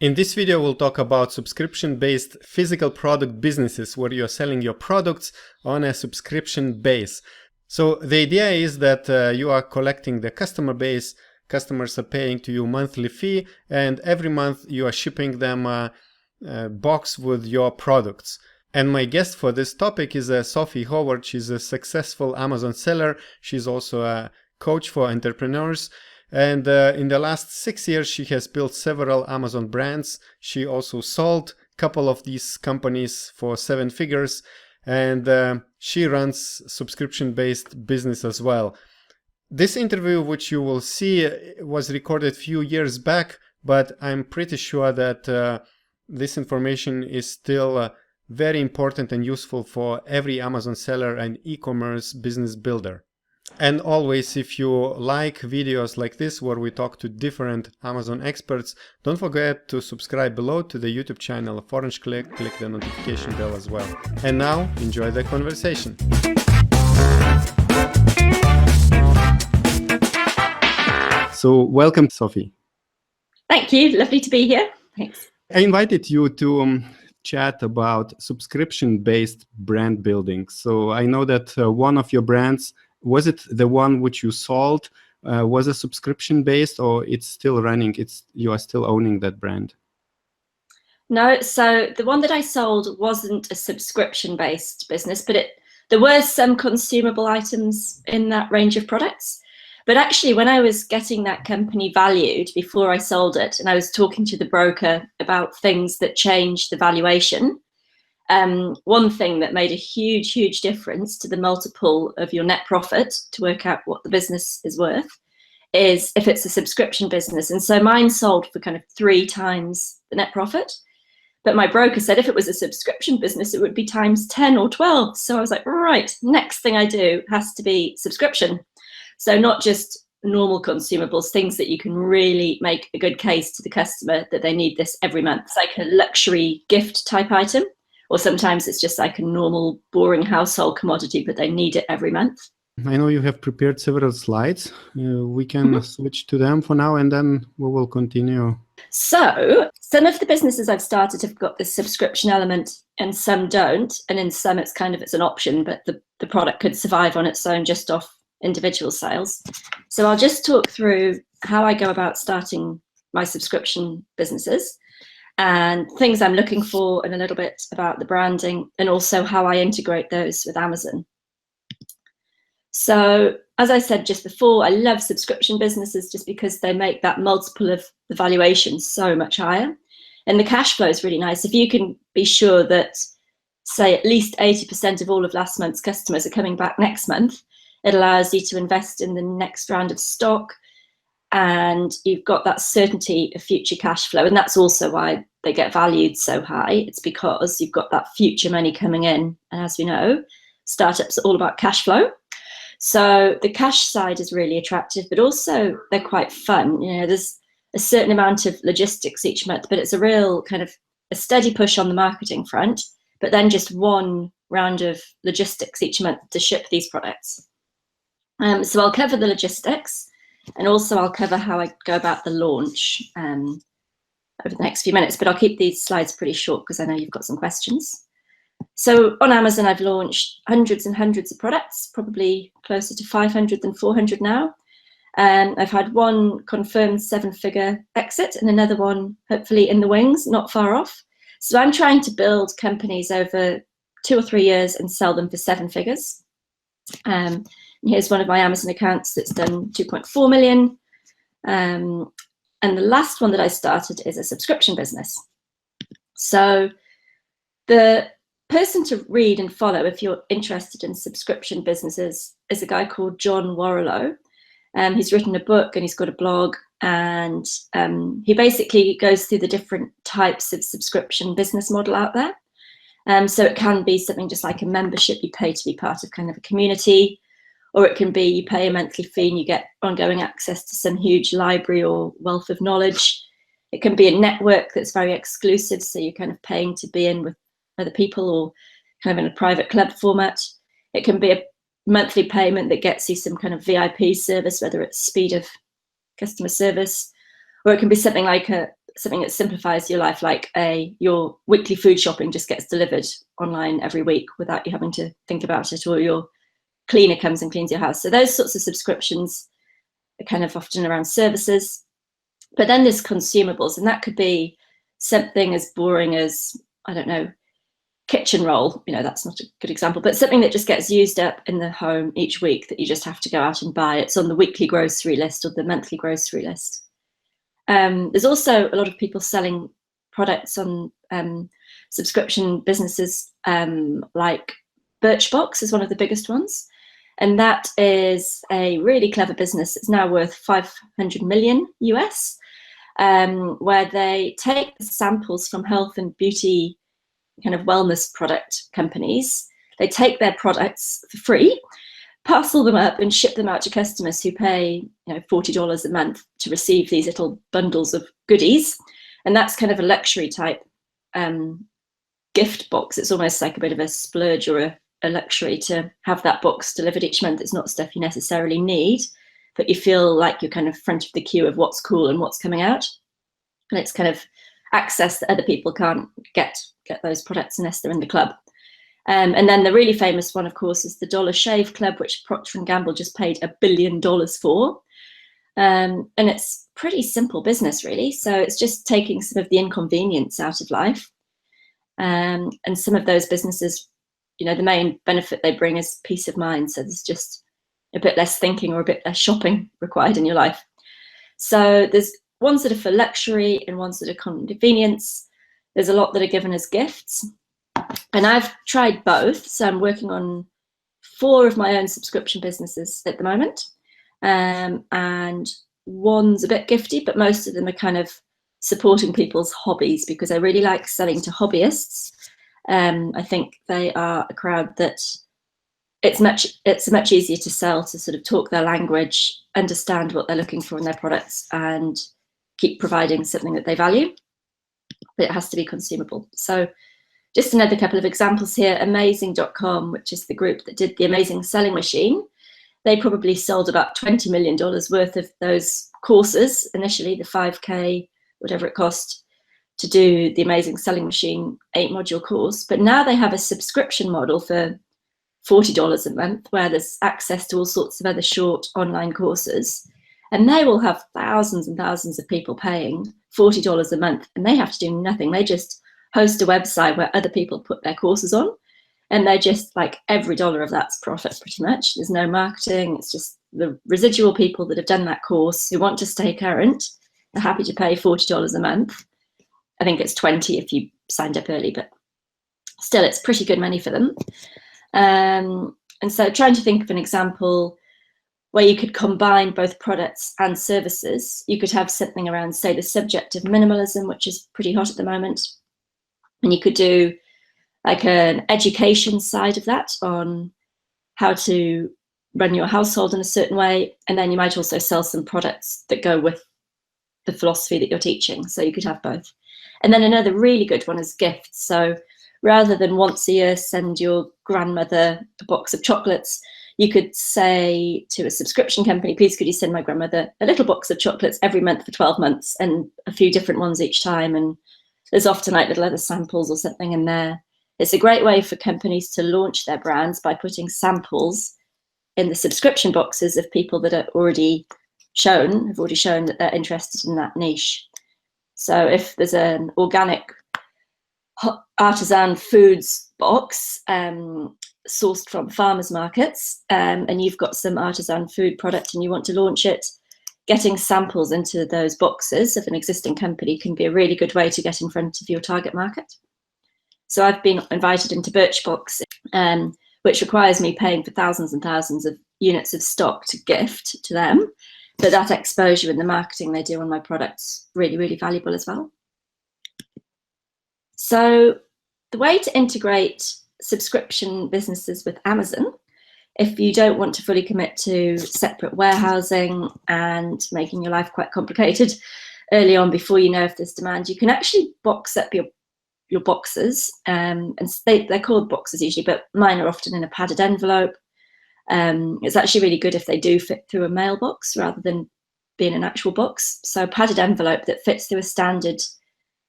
In this video, we'll talk about subscription-based physical product businesses where you're selling your products on a subscription base. So the idea is that you are collecting the customer base, customers are paying to you monthly fee, and every month you are shipping them a box with your products. And my guest for this topic is Sophie Howard. She's a successful Amazon seller. She's also a coach for entrepreneurs. And in the last 6 years, she has built several Amazon brands. She also sold a couple of these companies for 7 figures. And she runs subscription-based business as well. This interview, which you will see, was recorded a few years back, but I'm pretty sure that this information is still very important and useful for every Amazon seller and e-commerce business builder. And always, if you like videos like this where we talk to different Amazon experts, don't forget to subscribe below to the YouTube channel of Orange Click, click the notification bell as well. And now, enjoy the conversation. So, welcome, Sophie. Thank you. Lovely to be here. Thanks. I invited you to chat about subscription-based brand building. So I know that one of your brands, was it the one which you sold, was a subscription-based, or it's still running? You are still owning that brand? No, so the one that I sold wasn't a subscription-based business, but there were some consumable items in that range of products. But actually, when I was getting that company valued before I sold it, and I was talking to the broker about things that changed the valuation, one thing that made a huge, huge difference to the multiple of your net profit to work out what the business is worth is if it's a subscription business. And so mine sold for kind of 3 times the net profit. But my broker said if it was a subscription business, it would be times 10 or 12. So I was like, right, next thing I do has to be subscription. So not just normal consumables, things that you can really make a good case to the customer that they need this every month. It's like a luxury gift type item, or sometimes it's just like a normal boring household commodity, but they need it every month. I know you have prepared several slides. We can switch to them for now, and then we will continue. So some of the businesses I've started have got this subscription element and some don't. And in some it's an option, but the product could survive on its own just off individual sales. So I'll just talk through how I go about starting my subscription businesses and things I'm looking for, and a little bit about the branding, and also how I integrate those with Amazon. So as I said just before, I love subscription businesses just because they make that multiple of the valuation so much higher. And the cash flow is really nice. If you can be sure that, say, at least 80% of all of last month's customers are coming back next month, it allows you to invest in the next round of stock, and you've got that certainty of future cash flow. And that's also why they get valued so high. It's because you've got that future money coming in. And as we know, startups are all about cash flow. So the cash side is really attractive, but also they're quite fun. You know, there's a certain amount of logistics each month, but it's a real kind of a steady push on the marketing front, but then just one round of logistics each month to ship these products. So I'll cover the logistics, and also I'll cover how I go about the launch over the next few minutes, but I'll keep these slides pretty short because I know you've got some questions. So on Amazon, I've launched hundreds and hundreds of products, probably closer to 500 than 400 now. I've had one confirmed 7-figure exit and another one hopefully in the wings, not far off. So I'm trying to build companies over 2 or 3 years and sell them for 7 figures. Here's one of my Amazon accounts that's done 2.4 million. And the last one that I started is a subscription business. So the person to read and follow if you're interested in subscription businesses is a guy called John Warrilow. He's written a book and he's got a blog, and he basically goes through the different types of subscription business model out there. So it can be something just like a membership you pay to be part of kind of a community, or it can be you pay a monthly fee and you get ongoing access to some huge library or wealth of knowledge. It can be a network that's very exclusive, so you're kind of paying to be in with other people, or kind of in a private club format. It can be a monthly payment that gets you some kind of VIP service, whether it's speed of customer service, or it can be something like a something that simplifies your life, like your weekly food shopping just gets delivered online every week without you having to think about it, or your cleaner comes and cleans your house. So those sorts of subscriptions are kind of often around services. But then there's consumables, and that could be something as boring as, I don't know, kitchen roll. That's not a good example, but something that just gets used up in the home each week that you just have to go out and buy. It's on the weekly grocery list or the monthly grocery list. There's also a lot of people selling products on subscription businesses, like Birchbox is one of the biggest ones. And that is a really clever business. It's now worth 500 million US, where they take samples from health and beauty kind of wellness product companies. They take their products for free, parcel them up and ship them out to customers who pay $40 a month to receive these little bundles of goodies. And that's kind of a luxury type gift box. It's almost like a bit of a splurge or a luxury to have that box delivered each month. It's not stuff you necessarily need, but you feel like you're kind of front of the queue of what's cool and what's coming out. And it's kind of access that other people can't get those products unless they're in the club. And then the really famous one, of course, is the Dollar Shave Club, which Procter & Gamble just paid $1 billion for. And it's pretty simple business, really. So it's just taking some of the inconvenience out of life. And some of those businesses, the main benefit they bring is peace of mind. So there's just a bit less thinking or a bit less shopping required in your life. So there's ones that are for luxury and ones that are convenience. There's a lot that are given as gifts. And I've tried both. So I'm working on 4 of my own subscription businesses at the moment. And one's a bit gifty, but most of them are kind of supporting people's hobbies, because I really like selling to hobbyists. I think they are a crowd that it's much easier to sell, to sort of talk their language, understand what they're looking for in their products, and keep providing something that they value. But it has to be consumable. So just another couple of examples here. Amazing.com, which is the group that did the Amazing Selling Machine. They probably sold about $20 million worth of those courses initially, the 5K, whatever it cost to do the Amazing Selling Machine 8-module course. But now they have a subscription model for $40 a month, where there's access to all sorts of other short online courses. And they will have thousands and thousands of people paying $40 a month, and they have to do nothing. They just host a website where other people put their courses on, and they're just like, every dollar of that's profit pretty much. There's no marketing. It's just the residual people that have done that course who want to stay current are happy to pay $40 a month. I think it's 20 if you signed up early, but still it's pretty good money for them. And so trying to think of an example where you could combine both products and services. You could have something around, say, the subject of minimalism, which is pretty hot at the moment. And you could do like an education side of that on how to run your household in a certain way. And then you might also sell some products that go with the philosophy that you're teaching. So you could have both. And then another really good one is gifts. So rather than once a year send your grandmother a box of chocolates, you could say to a subscription company, please could you send my grandmother a little box of chocolates every month for 12 months, and a few different ones each time. And there's often like little other samples or something in there. It's a great way for companies to launch their brands by putting samples in the subscription boxes of people that are have already shown that they're interested in that niche. So if there's an organic artisan foods box sourced from farmers markets, and you've got some artisan food product and you want to launch it, getting samples into those boxes of an existing company can be a really good way to get in front of your target market. So I've been invited into Birchbox, which requires me paying for thousands and thousands of units of stock to gift to them. But that exposure and the marketing they do on my products, really, really valuable as well. So the way to integrate subscription businesses with Amazon, if you don't want to fully commit to separate warehousing and making your life quite complicated early on before you know if there's demand, you can actually box up your boxes, and they're called boxes usually, but mine are often in a padded envelope. It's actually really good if they do fit through a mailbox rather than be in an actual box. So a padded envelope that fits through a standard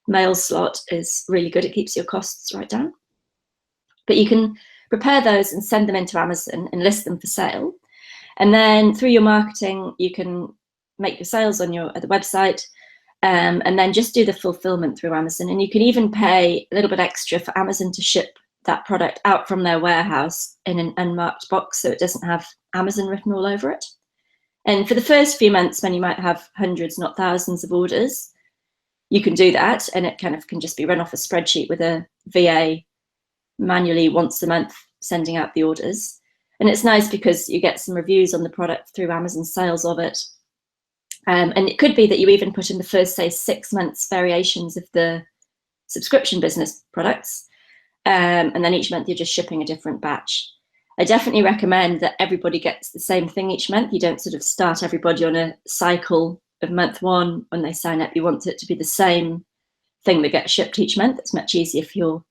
mail slot is really good. It keeps your costs right down. But you can prepare those and send them into Amazon and list them for sale. And then through your marketing, you can make your sales on the website, and then just do the fulfillment through Amazon. And you can even pay a little bit extra for Amazon to ship that product out from their warehouse in an unmarked box, so it doesn't have Amazon written all over it. And for the first few months, when you might have hundreds, not thousands of orders, you can do that, and it kind of can just be run off a spreadsheet with a VA manually once a month sending out the orders. And it's nice because you get some reviews on the product through Amazon sales of it. And it could be that you even put in the first, say, 6 months variations of the subscription business products. And then each month you're just shipping a different batch. I definitely recommend that everybody gets the same thing each month. You don't sort of start everybody on a cycle of month one when they sign up. You want it to be the same thing that gets shipped each month. It's much easier for your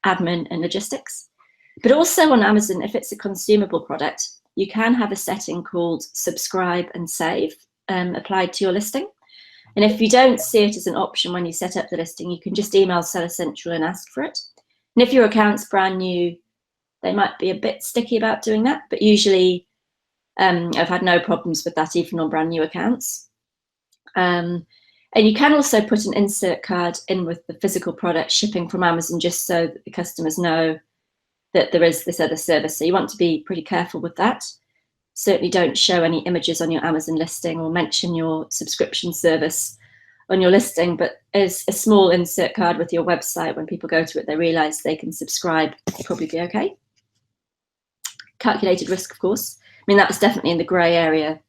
admin and logistics. But also on Amazon, if it's a consumable product, you can have a setting called subscribe and save applied to your listing. And if you don't see it as an option when you set up the listing, you can just email Seller Central and ask for it. And if your account's brand new, they might be a bit sticky about doing that, but usually I've had no problems with that, even on brand new accounts. And you can also put an insert card in with the physical product shipping from Amazon, just so that the customers know that there is this other service. So you want to be pretty careful with that. Certainly don't show any images on your Amazon listing or mention your subscription service on your listing, but as a small insert card with your website, when people go to it, they realize they can subscribe, it'll probably be okay. Calculated risk, of course. I mean, that was definitely in the grey area,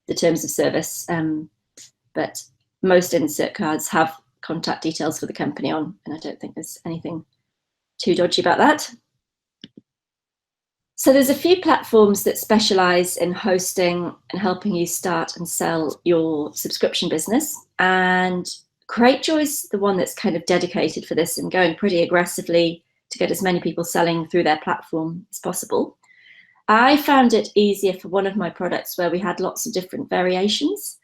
the terms of service, but most insert cards have contact details for the company on, and I don't think there's anything too dodgy about that. So there's a few platforms that specialize in hosting and helping you start and sell your subscription business. And Cratejoy's the one that's kind of dedicated for this and going pretty aggressively to get as many people selling through their platform as possible. I found it easier for one of my products where we had lots of different variations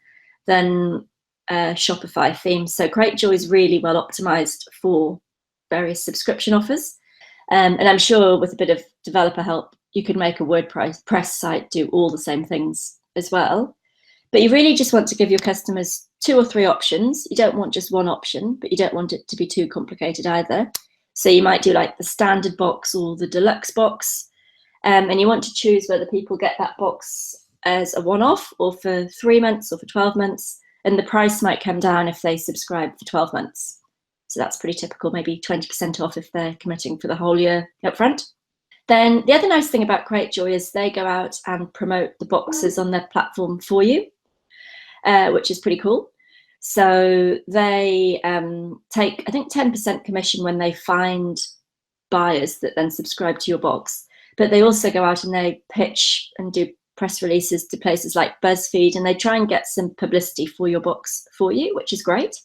than Shopify themes. So Cratejoy is really well optimized for various subscription offers. And I'm sure with a bit of developer help, you could make a WordPress site do all the same things as well. But you really just want to give your customers 2 or 3 options. You don't want just one option, but you don't want it to be too complicated either. So you might do like the standard box or the deluxe box. And you want to choose whether people get that box as a one-off or for 3 months or for 12 months. And the price might come down if they subscribe for 12 months. So that's pretty typical, maybe 20% off if they're committing for the whole year up front. Then the other nice thing about Cratejoy is they go out and promote the boxes on their platform for you, which is pretty cool. So they take, I think, 10% commission when they find buyers that then subscribe to your box. But they also go out and they pitch and do press releases to places like BuzzFeed, and they try and get some publicity for your box for you, which is great.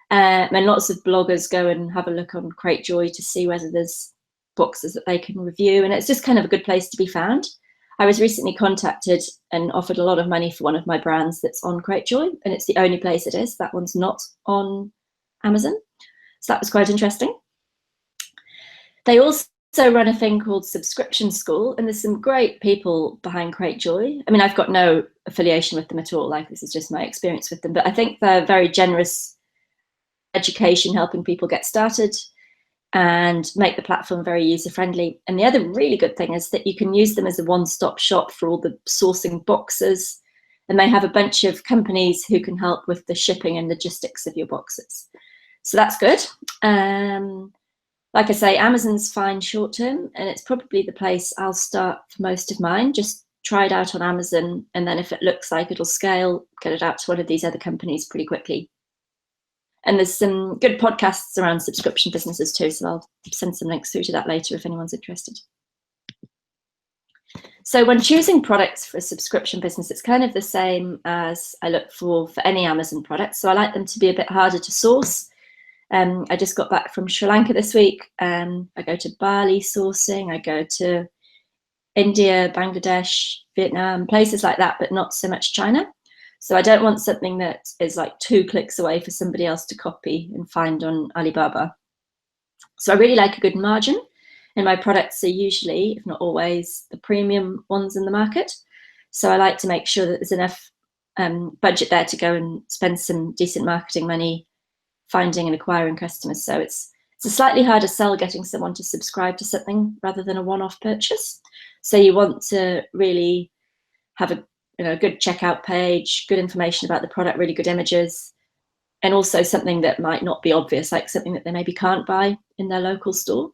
And lots of bloggers go and have a look on Cratejoy to see whether there's boxes that they can review, and it's just kind of a good place to be found. I was recently contacted and offered a lot of money for one of my brands that's on Cratejoy, and it's the only place it is. That one's not on Amazon. So that was quite interesting. They also run a thing called Subscription School, and there's some great people behind Cratejoy. I mean, I've got no affiliation with them at all. Like, this is just my experience with them, but I think they're very generous education, helping people get started and make the platform very user-friendly. And the other really good thing is that you can use them as a one-stop shop for all the sourcing boxes, and they have a bunch of companies who can help with the shipping and logistics of your boxes. So that's good. Like I say, Amazon's fine short-term, and it's probably the place I'll start for most of mine. Just try it out on Amazon, and then if it looks like it'll scale, get it out to one of these other companies pretty quickly. And there's some good podcasts around subscription businesses too, so I'll send some links through to that later if anyone's interested. So when choosing products for a subscription business, it's kind of the same as I look for any Amazon products. So I like them to be a bit harder to source. I just got back from Sri Lanka this week. I go to Bali sourcing, I go to India, Bangladesh, Vietnam, places like that, but not so much China. So I don't want something that is like 2 clicks away for somebody else to copy and find on Alibaba. So I really like a good margin, and my products are usually, if not always, the premium ones in the market. So I like to make sure that there's enough budget there to go and spend some decent marketing money finding and acquiring customers. So it's a slightly harder sell getting someone to subscribe to something rather than a one-off purchase. So you want to really have a good checkout page, good information about the product, really good images, and also something that might not be obvious, like something that they maybe can't buy in their local store.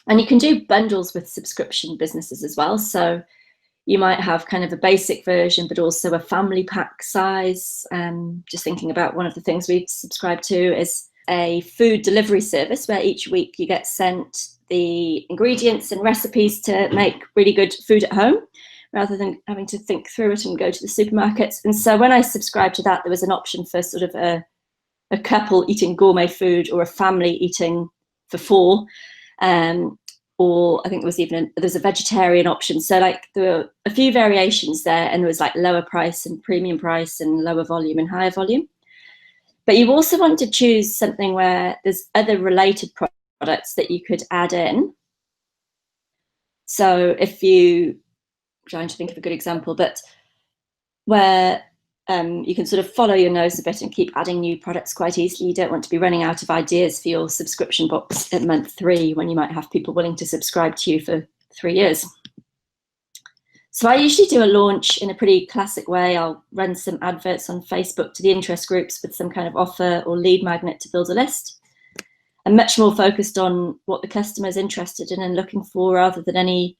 And you can do bundles with subscription businesses as well. So you might have kind of a basic version, but also a family pack size. Just thinking about one of the things we've subscribed to is a food delivery service where each week you get sent the ingredients and recipes to make really good food at home, rather than having to think through it and go to the supermarkets. And so when I subscribed to that, there was an option for sort of a couple eating gourmet food or a family eating for 4. Or I think there's a vegetarian option. So like there were a few variations there, and there was like lower price and premium price and lower volume and higher volume. But you also want to choose something where there's other related products that you could add in. So if I'm trying to think of a good example, but where you can sort of follow your nose a bit and keep adding new products quite easily. You don't want to be running out of ideas for your subscription box at month 3 when you might have people willing to subscribe to you for 3 years. So I usually do a launch in a pretty classic way. I'll run some adverts on Facebook to the interest groups with some kind of offer or lead magnet to build a list. I'm much more focused on what the customer is interested in and looking for, rather than any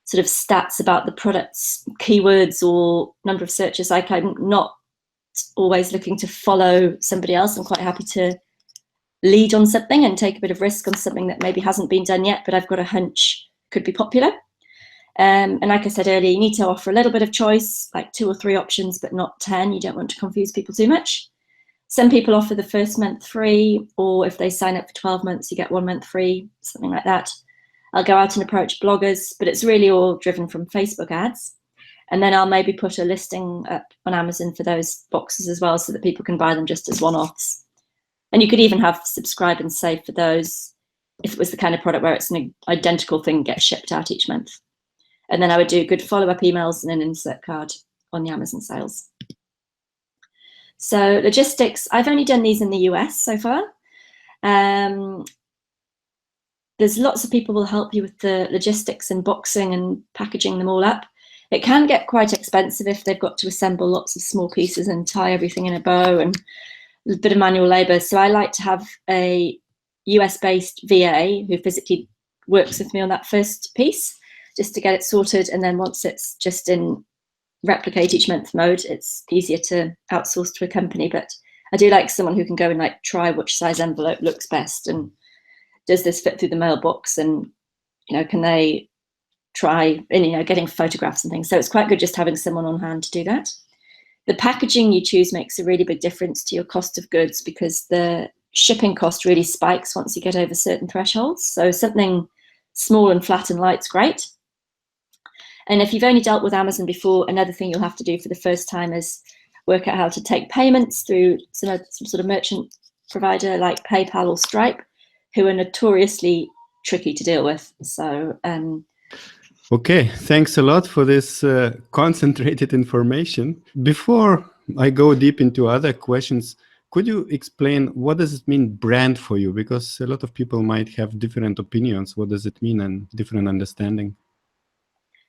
sort of stats about the products, keywords or number of searches. Like, I'm not always looking to follow somebody else. I'm quite happy to lead on something and take a bit of risk on something that maybe hasn't been done yet, but I've got a hunch could be popular. And like I said earlier, you need to offer a little bit of choice, like 2 or 3 options, but not 10. You don't want to confuse people too much. Some people offer the first month free, or if they sign up for 12 months, you get 1 month free, something like that. I'll go out and approach bloggers, but it's really all driven from Facebook ads. And then I'll maybe put a listing up on Amazon for those boxes as well, so that people can buy them just as one-offs. And you could even have subscribe and save for those if it was the kind of product where it's an identical thing gets shipped out each month. And then I would do good follow-up emails and an insert card on the Amazon sales. So logistics, I've only done these in the US so far. There's lots of people will help you with the logistics and boxing and packaging them all up. It can get quite expensive if they've got to assemble lots of small pieces and tie everything in a bow, and a bit of manual labor. So I like to have a US-based VA who physically works with me on that first piece, just to get it sorted. And then once it's just in replicate each month mode, it's easier to outsource to a company. But I do like someone who can go and like try which size envelope looks best, and does this fit through the mailbox, and can they try getting photographs and things. So it's quite good just having someone on hand to do that. The packaging you choose makes a really big difference to your cost of goods, because the shipping cost really spikes once you get over certain thresholds. So something small and flat and light's great. And if you've only dealt with Amazon before, another thing you'll have to do for the first time is work out how to take payments through some sort of merchant provider like PayPal or Stripe, who are notoriously tricky to deal with. So okay, thanks a lot for this concentrated information. Before I go deep into other questions, could you explain what does it mean brand for you? Because a lot of people might have different opinions. What does it mean and different understanding?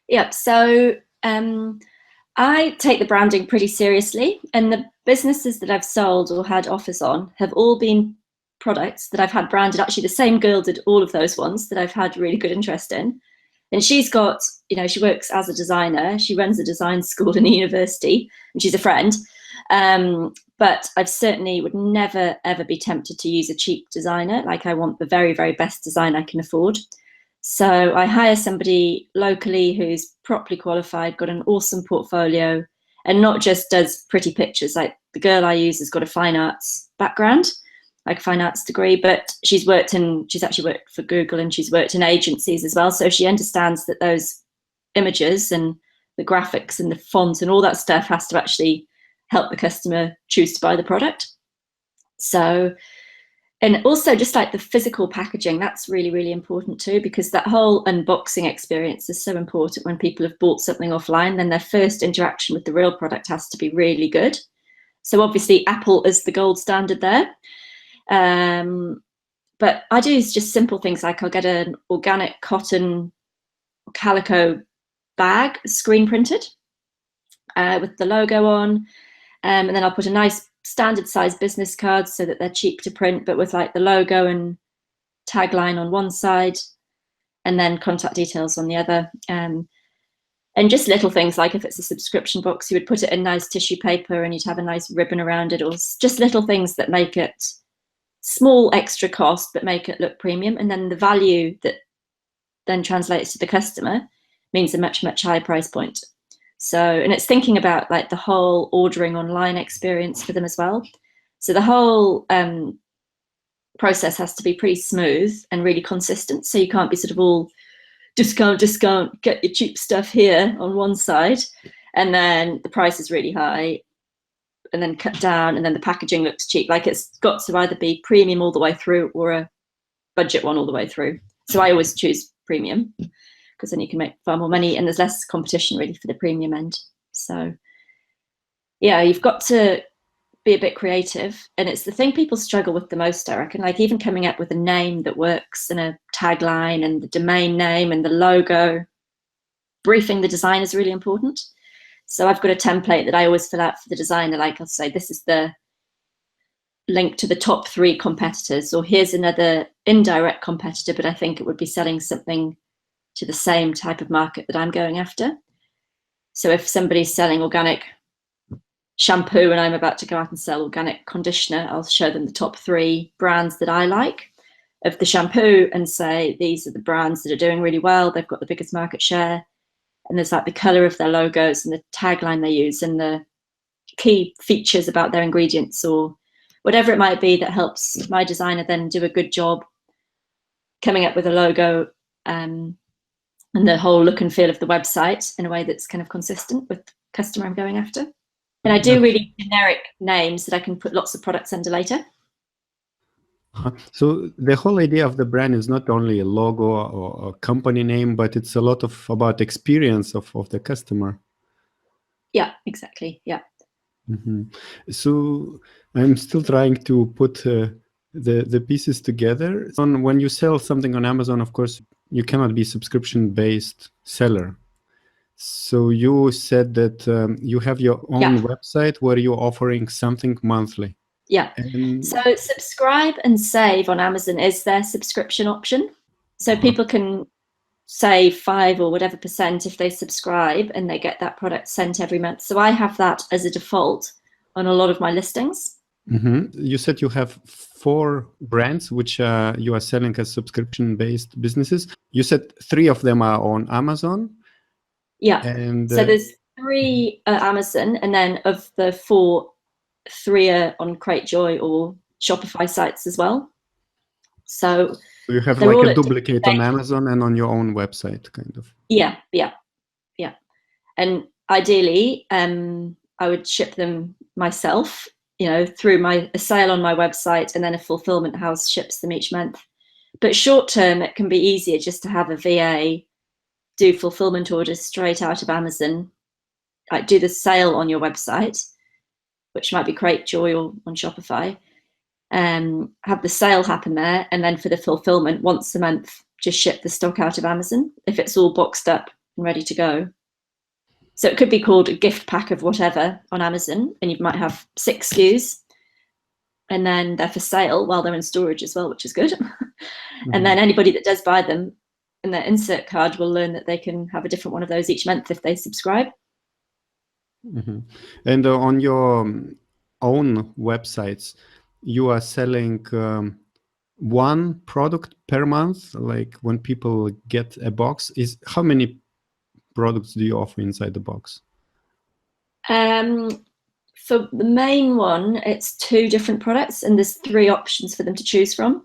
Yeah, so I take the branding pretty seriously, and the businesses that I've sold or had offers on have all been products that I've had branded. Actually, the same girl did all of those ones that I've had really good interest in. And she's got, she works as a designer. She runs a design school in a university, and she's a friend. But I certainly would never, ever be tempted to use a cheap designer. Like, I want the very, very best design I can afford. So I hire somebody locally who's properly qualified, got an awesome portfolio, and not just does pretty pictures. Like, the girl I use has got a fine arts background, like a fine arts degree, but she's actually worked for Google, and she's worked in agencies as well. So she understands that those images and the graphics and the fonts and all that stuff has to actually help the customer choose to buy the product. So, and also just like the physical packaging, that's really, really important too, because that whole unboxing experience is so important. When people have bought something offline, then their first interaction with the real product has to be really good. So obviously Apple is the gold standard there. But I do just simple things like I'll get an organic cotton calico bag screen printed with the logo on. And then I'll put a nice standard size business card so that they're cheap to print, but with like the logo and tagline on one side and then contact details on the other. And just little things like if it's a subscription box, you would put it in nice tissue paper and you'd have a nice ribbon around it, or just little things that make it small extra cost, but make it look premium. And then the value that then translates to the customer means a much, much higher price point. So, and it's thinking about like the whole ordering online experience for them as well. So the whole process has to be pretty smooth and really consistent. So you can't be sort of all discount, get your cheap stuff here on one side, and then the price is really high, and then cut down, and then the packaging looks cheap. Like it's got to either be premium all the way through or a budget one all the way through. So I always choose premium, because then you can make far more money and there's less competition really for the premium end. So yeah, you've got to be a bit creative, and it's the thing people struggle with the most, I reckon. Like even coming up with a name that works and a tagline and the domain name and the logo. Briefing the design is really important. So I've got a template that I always fill out for the designer. Like I'll say, this is the link to the top 3 competitors, or here's another indirect competitor, but I think it would be selling something to the same type of market that I'm going after. So if somebody's selling organic shampoo and I'm about to go out and sell organic conditioner, I'll show them the top 3 brands that I like of the shampoo and say, these are the brands that are doing really well. They've got the biggest market share. And there's like the color of their logos and the tagline they use and the key features about their ingredients or whatever it might be that helps my designer then do a good job coming up with a logo and the whole look and feel of the website in a way that's kind of consistent with the customer I'm going after. And I do really generic names that I can put lots of products under later. So the whole idea of the brand is not only a logo or a company name, but it's a lot of about experience of the customer. Yeah, exactly. Yeah. Mm-hmm. So I'm still trying to put the pieces together. When you sell something on Amazon, of course, you cannot be subscription-based seller. So you said that you have your own website where you're offering something monthly. Yeah. So subscribe and save on Amazon is their subscription option. So people can save 5 or whatever % if they subscribe and they get that product sent every month. So I have that as a default on a lot of my listings. Mm-hmm. You said you have 4 brands which you are selling as subscription-based businesses. You said 3 of them are on Amazon. Yeah. And so there's 3 Amazon, and then of the 4, 3 are on Cratejoy or Shopify sites as well. So you have like a duplicate on Amazon and on your own website, kind of. Yeah. And ideally, I would ship them myself, through a sale on my website, and then a fulfillment house ships them each month. But short term, it can be easier just to have a VA do fulfillment orders straight out of Amazon, like do the sale on your website, which might be Cratejoy or on Shopify, have the sale happen there, and then for the fulfillment, once a month, just ship the stock out of Amazon if it's all boxed up and ready to go. So it could be called a gift pack of whatever on Amazon, and you might have 6 SKUs, and then they're for sale while they're in storage as well, which is good. And then anybody that does buy them in their insert card will learn that they can have a different one of those each month if they subscribe. And on your own websites, you are selling 1 product per month. Like when people get a box, how many products do you offer inside the box? For the main one, it's 2 different products, and there's 3 options for them to choose from.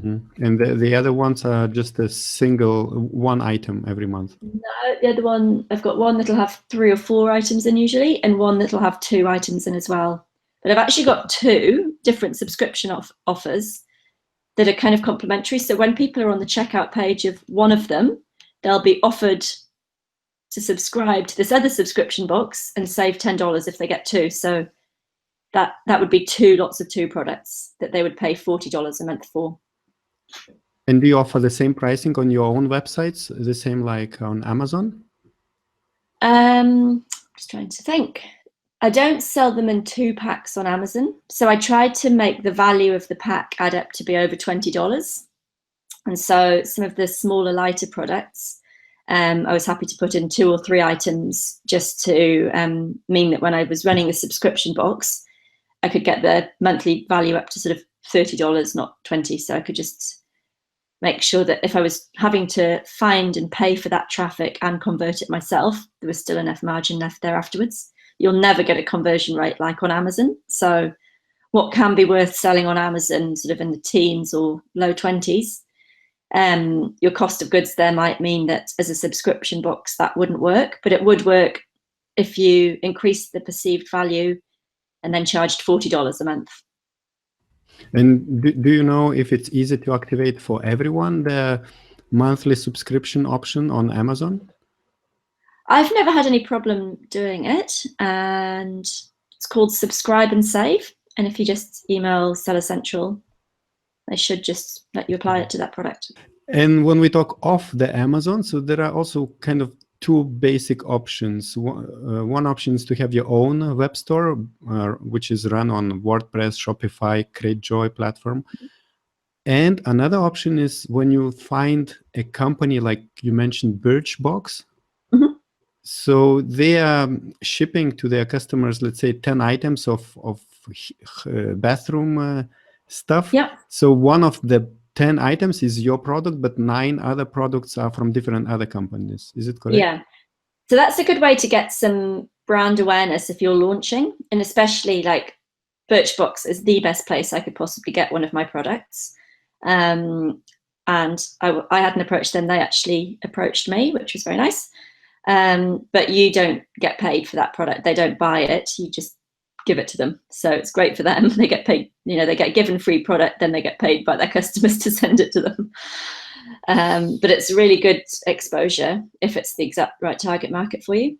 And the other ones are just a single one item every month? No, the other one, I've got one that'll have 3 or 4 items in usually, and one that'll have 2 items in as well. But I've actually got 2 different subscription offers that are kind of complementary. So when people are on the checkout page of one of them, they'll be offered to subscribe to this other subscription box and save $10 if they get 2. So that would be 2 lots of 2 products that they would pay $40 a month for. And do you offer the same pricing on your own websites, the same like on Amazon? Just trying to think. I don't sell them in 2 packs on Amazon. So I tried to make the value of the pack add up to be over $20. And so some of the smaller, lighter products, I was happy to put in 2 or 3 items just to mean that when I was running the subscription box, I could get the monthly value up to sort of $30, not 20. So I could just make sure that if I was having to find and pay for that traffic and convert it myself, there was still enough margin left there afterwards. You'll never get a conversion rate like on Amazon. So what can be worth selling on Amazon sort of in the teens or low 20s, your cost of goods there might mean that as a subscription box, that wouldn't work, but it would work if you increase the perceived value and then charged $40 a month. And do you know if it's easy to activate for everyone, the monthly subscription option on Amazon? I've never had any problem doing it, and it's called Subscribe and Save. And if you just email Seller Central, they should just let you apply it to that product. And when we talk off the Amazon, so there are also kind of 2 basic options. One option is to have your own web store, which is run on WordPress, Shopify, CreateJoy platform. And another option is when you find a company like you mentioned, Birchbox. So they are shipping to their customers, let's say 10 items of bathroom stuff. Yeah. So one of the 10 items is your product, but 9 other products are from different other companies. Is it correct? Yeah. So that's a good way to get some brand awareness if you're launching, and especially like Birchbox is the best place I could possibly get one of my products. And I hadn't approached them. They actually approached me, which was very nice. But you don't get paid for that product. They don't buy it. You just give it to them. So it's great for them. They get paid, they get given free product, then they get paid by their customers to send it to them. But it's really good exposure if it's the exact right target market for you.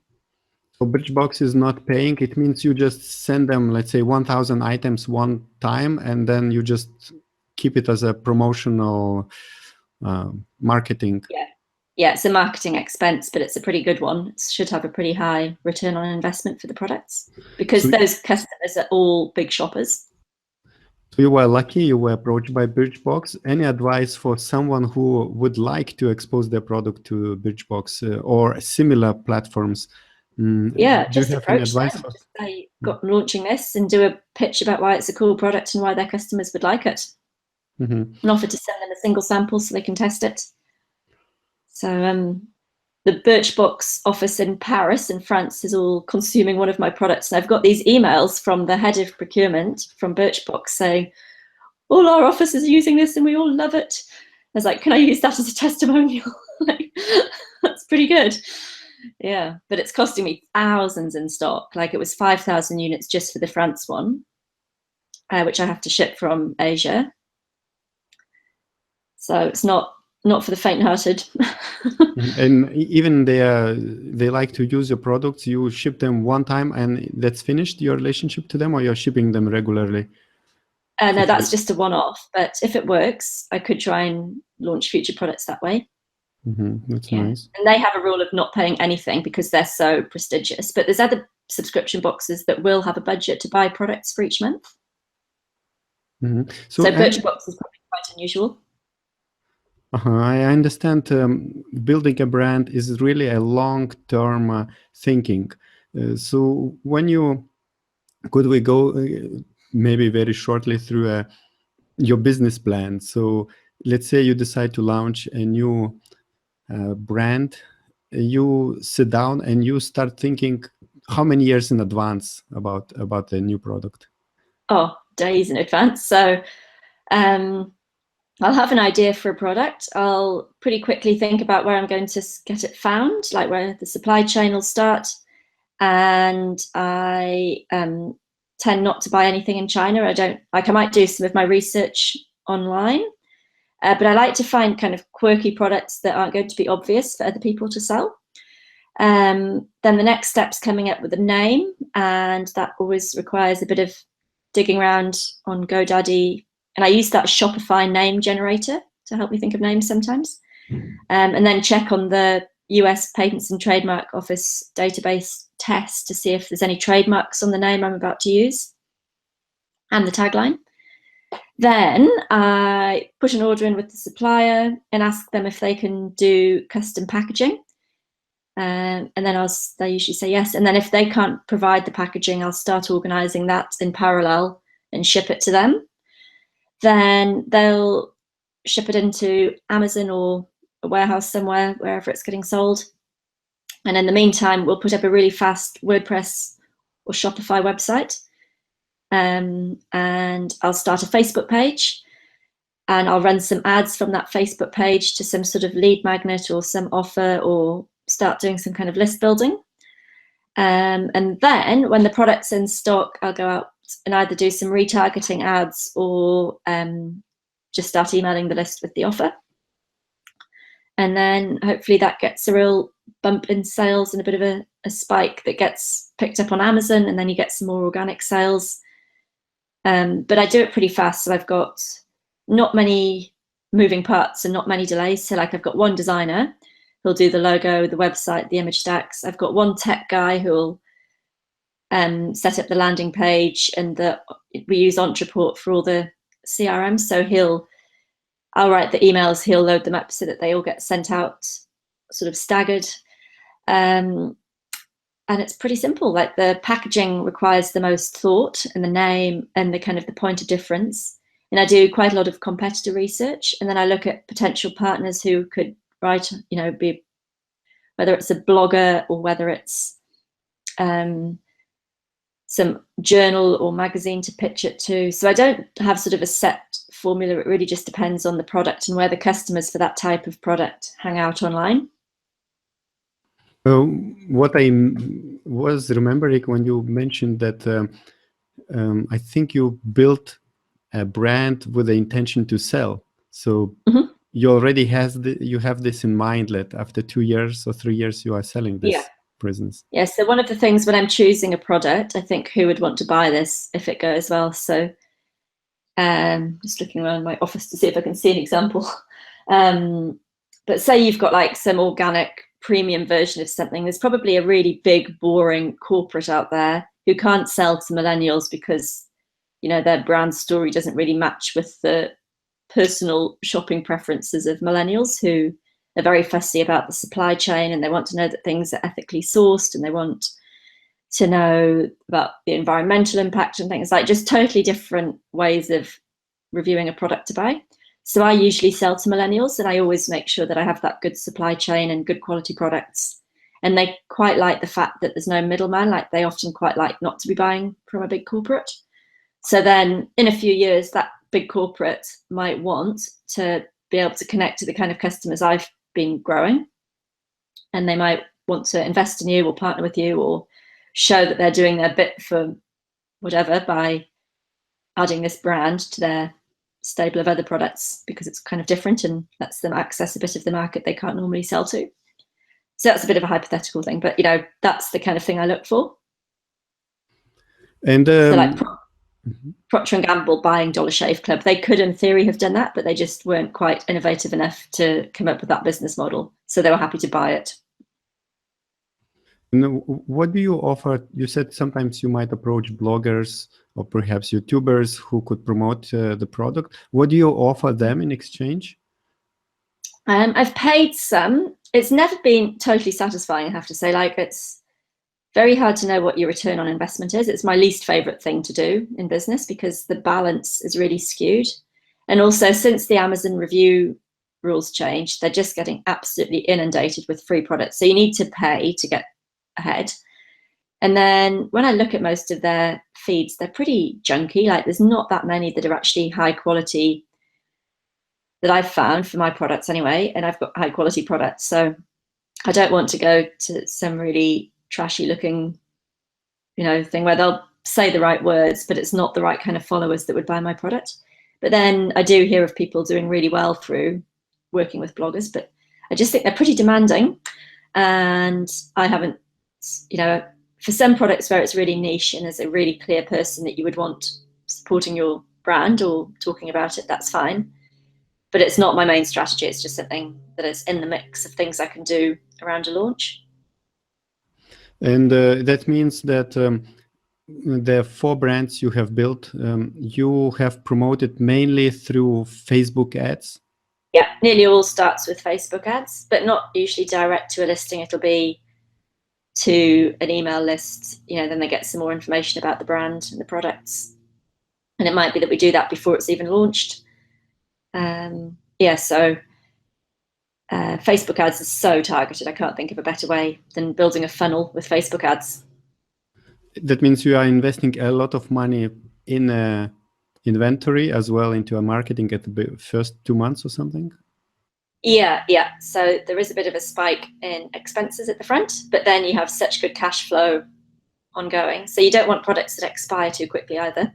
So Birchbox is not paying. It means you just send them, let's say 1,000 items one time, and then you just keep it as a promotional marketing. Yeah, it's a marketing expense, but it's a pretty good one. It should have a pretty high return on investment for the products because those customers are all big shoppers. So you were lucky, you were approached by Birchbox. Any advice for someone who would like to expose their product to Birchbox or similar platforms? Yeah, just approach them. Just say, got launching this, and do a pitch about why it's a cool product and why their customers would like it. And offer to send them a single sample so they can test it. So the Birchbox office in Paris in France is all consuming one of my products. And I've got these emails from the head of procurement from Birchbox saying, all our offices are using this and we all love it. I was like, can I use that as a testimonial? Like, that's pretty good. Yeah, but it's costing me thousands in stock. Like it was 5,000 units just for the France one, which I have to ship from Asia. So it's not for the faint-hearted. And even they like to use your products. You ship them one time and that's finished, your relationship to them, or you're shipping them regularly? No, that's just a one-off. But if it works, I could try and launch future products that way. That's nice. And they have a rule of not paying anything because they're so prestigious. But there's other subscription boxes that will have a budget to buy products for each month. So Birchbox is probably quite unusual. I understand building a brand is really a long-term thinking. So could we go maybe very shortly through your business plan? So let's say you decide to launch a new brand. You sit down and you start thinking how many years in advance about the new product? Oh, days in advance. So I'll have an idea for a product. I'll pretty quickly think about where I'm going to get it found, like where the supply chain will start. And I tend not to buy anything in China. I might do some of my research online, but I like to find kind of quirky products that aren't going to be obvious for other people to sell. Then the next step's coming up with a name, and that always requires a bit of digging around on GoDaddy. And I use that Shopify name generator to help me think of names sometimes. And then check on the US Patents and Trademark Office database test to see if there's any trademarks on the name I'm about to use and the tagline. Then I put an order in with the supplier and ask them if they can do custom packaging. And then they usually say yes. And then if they can't provide the packaging, I'll start organizing that in parallel and ship it to them. Then they'll ship it into Amazon or a warehouse somewhere, wherever it's getting sold. And in the meantime, we'll put up a really fast WordPress or Shopify website. And I'll start a Facebook page, and I'll run some ads from that Facebook page to some sort of lead magnet or some offer, or start doing some kind of list building. And then when the product's in stock, I'll go out and either do some retargeting ads or just start emailing the list with the offer. And then hopefully that gets a real bump in sales and a bit of a spike that gets picked up on Amazon, and then you get some more organic sales. But I do it pretty fast, so I've got not many moving parts and not many delays. So like I've got one designer who'll do the logo, the website, the image stacks. I've got one tech guy who'll set up the landing page, and we use Entreport for all the CRM. So I'll write the emails, he'll load them up so that they all get sent out sort of staggered. And it's pretty simple. Like the packaging requires the most thought, and the name and the kind of the point of difference. And I do quite a lot of competitor research, and then I look at potential partners who could write, be whether it's a blogger or whether it's some journal or magazine to pitch it to. So I don't have sort of a set formula. It really just depends on the product and where the customers for that type of product hang out online. What I was remembering when you mentioned that I think you built a brand with the intention to sell. So you already you have this in mind that after 2 years or 3 years you are selling this business. Yeah, so one of the things when I'm choosing a product, I think who would want to buy this if it goes well. So just looking around my office to see if I can see an example. But say you've got like some organic premium version of something, there's probably a really big, boring corporate out there who can't sell to millennials because, their brand story doesn't really match with the personal shopping preferences of millennials, who are very fussy about the supply chain, and they want to know that things are ethically sourced, and they want to know about the environmental impact and things, like just totally different ways of reviewing a product to buy. So I usually sell to millennials, and I always make sure that I have that good supply chain and good quality products. And they quite like the fact that there's no middleman. Like they often quite like not to be buying from a big corporate. So then in a few years, that big corporate might want to be able to connect to the kind of customers I've been growing. And they might want to invest in you or partner with you or show that they're doing their bit for whatever by adding this brand to their stable of other products, because it's kind of different and lets them access a bit of the market they can't normally sell to. So that's a bit of a hypothetical thing, but that's the kind of thing I look for. And so like Procter & Gamble buying Dollar Shave Club, they could in theory have done that, but they just weren't quite innovative enough to come up with that business model. So they were happy to buy it. What do you offer? You said sometimes you might approach bloggers or perhaps YouTubers who could promote the product. What do you offer them in exchange? I've paid some. It's never been totally satisfying, I have to say. Like, it's very hard to know what your return on investment is. It's my least favorite thing to do in business because the balance is really skewed. And also, since the Amazon review rules changed, they're just getting absolutely inundated with free products. So you need to pay to get ahead. And then when I look at most of their feeds, they're pretty junky. Like, there's not that many that are actually high quality that I've found for my products anyway, and I've got high quality products. So I don't want to go to some really trashy looking, thing where they'll say the right words, but it's not the right kind of followers that would buy my product. But then I do hear of people doing really well through working with bloggers, but I just think they're pretty demanding. And I haven't, for some products where it's really niche and there's a really clear person that you would want supporting your brand or talking about it, that's fine. But it's not my main strategy. It's just something that is in the mix of things I can do around a launch. And that means that the 4 brands you have built, you have promoted mainly through Facebook ads? Yeah, nearly all starts with Facebook ads, but not usually direct to a listing. It'll be to an email list, then they get some more information about the brand and the products. And it might be that we do that before it's even launched. So Facebook ads is so targeted. I can't think of a better way than building a funnel with Facebook ads. That means you are investing a lot of money in inventory as well into a marketing at the first 2 months or something? Yeah. So there is a bit of a spike in expenses at the front, but then you have such good cash flow ongoing. So you don't want products that expire too quickly either.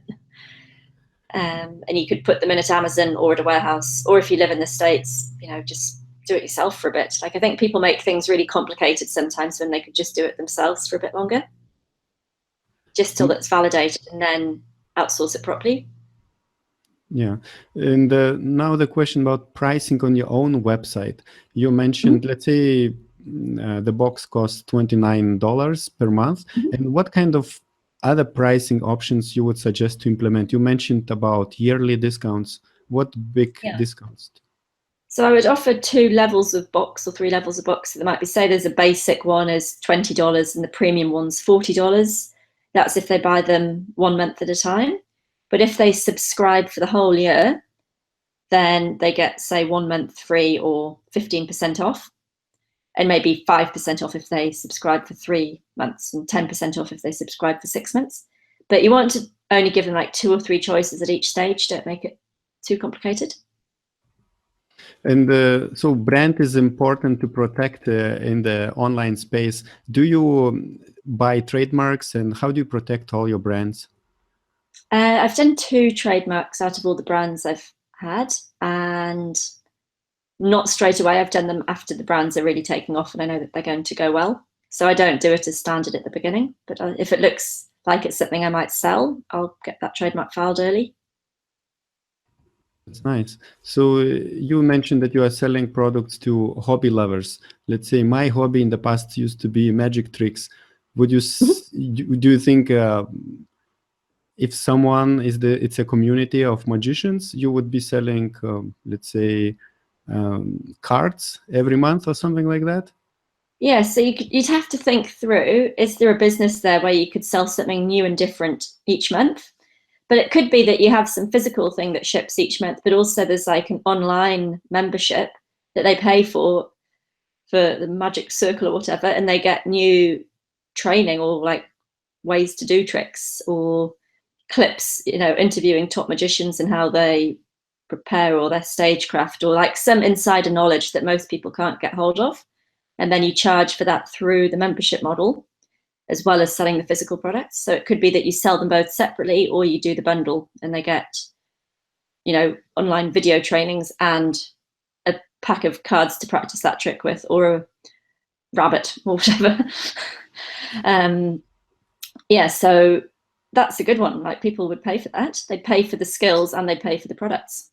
And you could put them in at Amazon or at a warehouse, or if you live in the States, just do it yourself for a bit. Like, I think people make things really complicated sometimes when they could just do it themselves for a bit longer, just till it's validated, and then outsource it properly. Yeah. And now the question about pricing on your own website. You mentioned, let's say the box costs $29 per month. And what kind of other pricing options you would suggest to implement? You mentioned about yearly discounts. What big discounts? So I would offer 2 levels of box or 3 levels of box. So there might be, say there's a basic one is $20 and the premium one's $40. That's if they buy them 1 month at a time. But if they subscribe for the whole year, then they get, say, 1 month free or 15% off, and maybe 5% off if they subscribe for 3 months and 10% off if they subscribe for 6 months. But you want to only give them like 2 or 3 choices at each stage. Don't make it too complicated. And so brand is important to protect in the online space. Do you buy trademarks, and how do you protect all your brands? I've done 2 trademarks out of all the brands I've had, and not straight away. I've done them after the brands are really taking off and I know that they're going to go well. So I don't do it as standard at the beginning, but if it looks like it's something I might sell, I'll get that trademark filed early. That's nice. So you mentioned that you are selling products to hobby lovers. Let's say my hobby in the past used to be magic tricks. Would you do you think if someone it's a community of magicians, you would be selling, let's say, cards every month or something like that? Yeah, so you'd have to think through, is there a business there where you could sell something new and different each month? But it could be that you have some physical thing that ships each month, but also there's like an online membership that they pay for the magic circle or whatever, and they get new training or like ways to do tricks or clips, interviewing top magicians and how they prepare or their stagecraft, or like some insider knowledge that most people can't get hold of. And then you charge for that through the membership model, as well as selling the physical products. So it could be that you sell them both separately, or you do the bundle and they get, online video trainings and a pack of cards to practice that trick with, or a rabbit or whatever. So that's a good one. Like, people would pay for that. They pay for the skills and they pay for the products.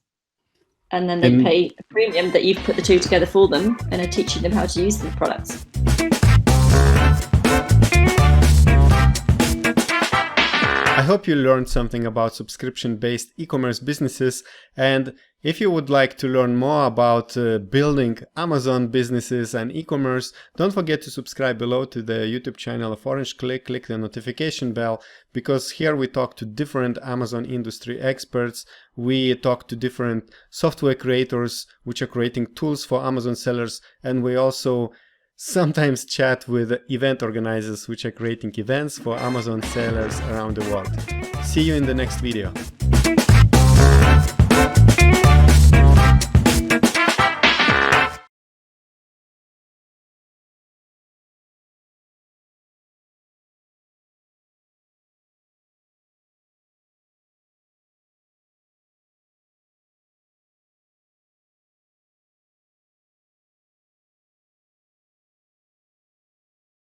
And then they pay a premium that you've put the 2 together for them and are teaching them how to use the products. I hope you learned something about subscription-based e-commerce businesses, and if you would like to learn more about building Amazon businesses and e-commerce, don't forget to subscribe below to the YouTube channel of Orange Click. Click the notification bell, because here we talk to different Amazon industry experts. We talk to different software creators which are creating tools for Amazon sellers, and we also sometimes chat with event organizers which are creating events for Amazon sellers around the world. See you in the next video.